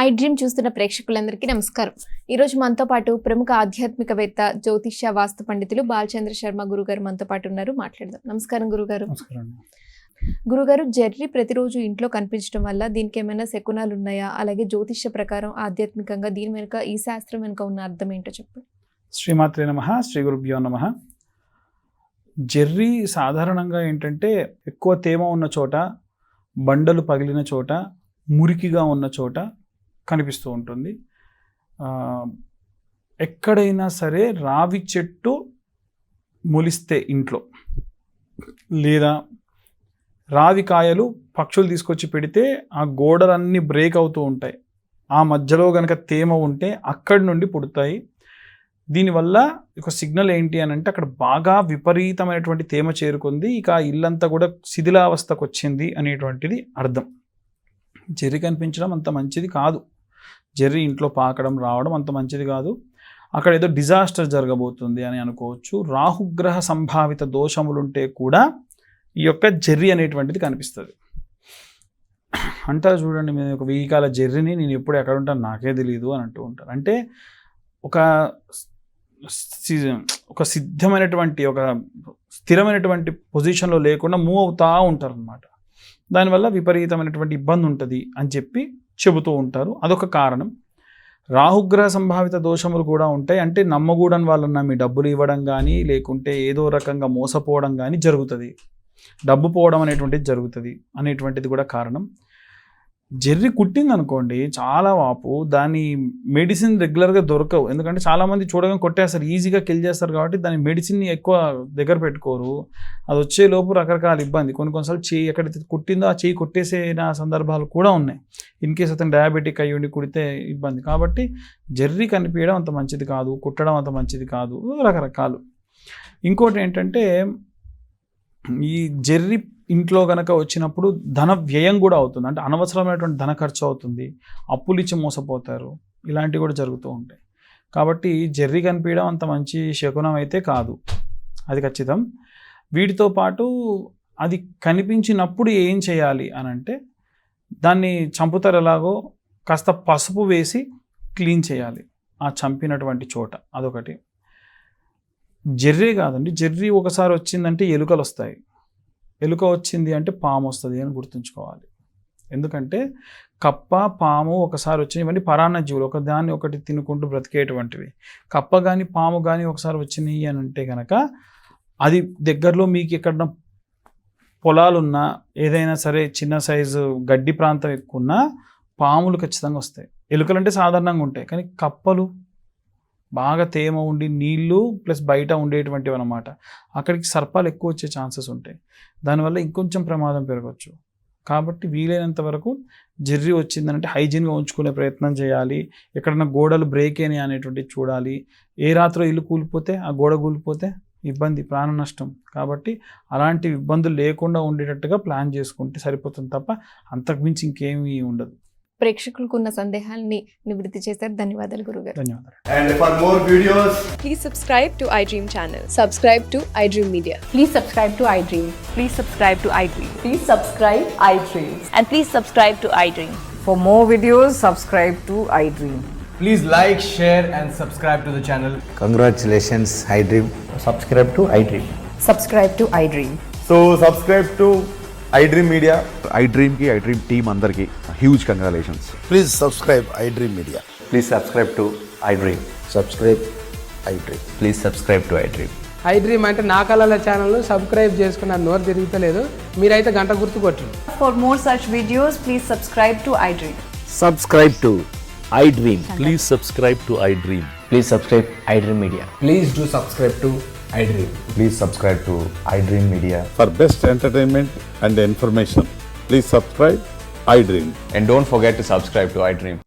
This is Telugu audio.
ఐ డ్రీమ్ చూస్తున్న ప్రేక్షకులందరికీ నమస్కారం. ఈరోజు మనతో పాటు ప్రముఖ ఆధ్యాత్మికవేత్త జ్యోతిష్య వాస్తు పండితులు బాలచంద్ర శర్మ గురుగారు మనతో పాటు ఉన్నారు. మాట్లాడదాం. నమస్కారం గురుగారు. గురుగారు, జెర్రీ ప్రతిరోజు ఇంట్లో కనిపించడం వల్ల దీనికి ఏమైనా శకునాలు ఉన్నాయా? అలాగే జ్యోతిష్య ప్రకారం ఆధ్యాత్మికంగా దీని వెనుక, ఈ శాస్త్రం వెనుక ఉన్న అర్థం ఏంటో చెప్పండి. శ్రీమాత్రే నమః. శ్రీ గురుభ్యో నమః. జెర్రీ సాధారణంగా ఏంటంటే ఎక్కువ తేమ ఉన్న చోట, బండలు పగిలిన చోట, మురికిగా ఉన్న చోట కనిపిస్తూ ఉంటుంది. ఎక్కడైనా సరే రావి చెట్టు మొలిస్తే ఇంట్లో, లేదా రావి కాయలు పక్షులు తీసుకొచ్చి పెడితే ఆ గోడలన్నీ బ్రేక్ అవుతూ ఉంటాయి. ఆ మధ్యలో కనుక తేమ ఉంటే అక్కడి నుండి పుడతాయి. దీనివల్ల ఒక సిగ్నల్ ఏంటి అని అంటే అక్కడ బాగా విపరీతమైనటువంటి తేమ చేరుకుంది, ఇక ఆ ఇల్లంతా కూడా శిథిలావస్థకు వచ్చింది అనేటువంటిది అర్థం. జెర్రీ కనిపించడం అంత మంచిది కాదు. జెర్రీ ఇంట్లో పాకడం రావడం అంత మంచిది కాదు. అక్కడ ఏదో డిజాస్టర్ జరగబోతుంది అని అనుకోవచ్చు. రాహుగ్రహ సంభావిత దోషములుంటే కూడా ఈ యొక్క జెర్రీ అనేటువంటిది కనిపిస్తుంది. అంటారు చూడండి, మేము ఒక 1000 కాల జెర్రీని నేను ఎప్పుడు ఎక్కడ ఉంటాను నాకే తెలియదు అని అంటూ ఉంటారు. అంటే ఒక సిద్ధమైనటువంటి, ఒక స్థిరమైనటువంటి పొజిషన్లో లేకుండా మూవ్ అవుతూ ఉంటారు అన్నమాట. దానివల్ల విపరీతమైనటువంటి ఇబ్బంది ఉంటుంది అని చెప్పి చెబుతూ ఉంటారు. అదొక కారణం. రాహుగ్రహ సంభావిత దోషములు కూడా ఉంటాయి. అంటే నమ్మకూడని వాళ్ళని నమ్మి డబ్బులు ఇవ్వడం కానీ, లేకుంటే ఏదో రకంగా మోసపోవడం కానీ జరుగుతుంది. డబ్బు పోవడం అనేటువంటిది జరుగుతుంది అనేటువంటిది కూడా కారణం. జెర్రీ కుట్టింది అనుకోండి, చాలా వాపు, దాని మెడిసిన్ రెగ్యులర్గా దొరకవు. ఎందుకంటే చాలామంది చూడగానే కొట్టేస్తారు, ఈజీగా కిల్ చేస్తారు కాబట్టి దాని మెడిసిన్ని ఎక్కువ దగ్గర పెట్టుకోరు. అది వచ్చేలోపు రకరకాల ఇబ్బంది. కొన్నిసార్లు చేయి ఎక్కడైతే కుట్టిందో ఆ చేయి కొట్టేసిన సందర్భాలు కూడా ఉన్నాయి. ఇన్కేస్ అతను డయాబెటిక్ అయ్యి ఉండి కుడితే ఇబ్బంది. కాబట్టి జెర్రీ కనిపించడం అంత మంచిది కాదు, కుట్టడం అంత మంచిది కాదు, రకరకాలు. ఇంకోటి ఏంటంటే, ఈ జెర్రీ ఇంట్లో కనుక వచ్చినప్పుడు ధన వ్యయం కూడా అవుతుంది. అంటే అనవసరమైనటువంటి ధన ఖర్చు అవుతుంది, అప్పులు ఇచ్చి మోసపోతారు, ఇలాంటివి కూడా జరుగుతూ ఉంటాయి. కాబట్టి జెర్రీ కనిపించడం అంత మంచి శకునం అయితే కాదు, అది ఖచ్చితం. వీటితో పాటు అది కనిపించినప్పుడు ఏం చేయాలి అని అంటే, దాన్ని చంపుతారు ఎలాగో, కాస్త పసుపు వేసి క్లీన్ చేయాలి ఆ చంపినటువంటి చోట. అదొకటి. జెర్రీ కాదండి, జెర్రీ ఒకసారి వచ్చిందంటే ఎలుకలు వస్తాయి. ఎలుక వచ్చింది అంటే పాము వస్తుంది అని గుర్తుంచుకోవాలి. ఎందుకంటే కప్ప, పాము ఒకసారి వచ్చినాయి, ఇవన్నీ పరాన్న జీవులు, ఒకదాన్ని ఒకటి తినుకుంటూ బ్రతికేటువంటివి. కప్ప కానీ పాము కానీ ఒకసారి వచ్చినాయి అని అంటే కనుక, అది దగ్గరలో మీకు ఎక్కడన్నా పొలాలున్నా, ఏదైనా సరే చిన్న సైజు గడ్డి ప్రాంతం ఎక్కువ ఉన్నా పాములు ఖచ్చితంగా వస్తాయి. ఎలుకలు అంటే సాధారణంగా ఉంటాయి, కానీ కప్పలు బాగా తేమ ఉండి నీళ్ళు ప్లస్ బయట ఉండేటువంటివి అన్నమాట. అక్కడికి సర్పాలు ఎక్కువ వచ్చే ఛాన్సెస్ ఉంటాయి. దానివల్ల ఇంకొంచెం ప్రమాదం పెరగవచ్చు. కాబట్టి వీలైనంత వరకు జెర్రీ వచ్చిందంటే హైజీన్గా ఉంచుకునే ప్రయత్నం చేయాలి. ఎక్కడన్నా గోడలు బ్రేక్ అయినాయి అనేటువంటివి చూడాలి. ఏ రాత్రి ఇల్లు కూలిపోతే, ఆ గోడ కూలిపోతే ఇబ్బంది, ప్రాణ నష్టం. కాబట్టి అలాంటి ఇబ్బందులు లేకుండా ఉండేటట్టుగా ప్లాన్ చేసుకుంటే సరిపోతుంది తప్ప అంతకుమించి ఇంకేమీ ఉండదు. ప్రేక్షకులకు ఉన్న సందేహాలని నివృత్తి చేశారు. ధన్యవాదాలు గురుగారు. ధన్యవాదాలు. And for more videos, please subscribe to iDream channel. Subscribe to iDream Media. Please subscribe to iDream. Please subscribe to iDream. Please subscribe iDream. And please subscribe to iDream. For more videos, subscribe to iDream. please like, share and subscribe to the channel. Congratulations, iDream. Subscribe to iDream. Subscribe to iDream. So subscribe to iDream Media. iDream ki iDream team andarki huge congratulations. Please subscribe iDream Media. Please subscribe to iDream. Subscribe iDream. Please subscribe to iDream. iDream అంటే నా కళల ఛానల్ సబ్స్క్రైబ్ చేసుకున్న నోరు తిరుగుతలేదు, మీరైతే గంట గుర్తు కొట్టండి. For more such videos, please subscribe to iDream. Subscribe to iDream. Please subscribe to iDream. Please subscribe iDream Media. Please do subscribe to iDream. Please subscribe to iDream Media. For best entertainment and information, please subscribe iDream. And don't forget to subscribe to iDream.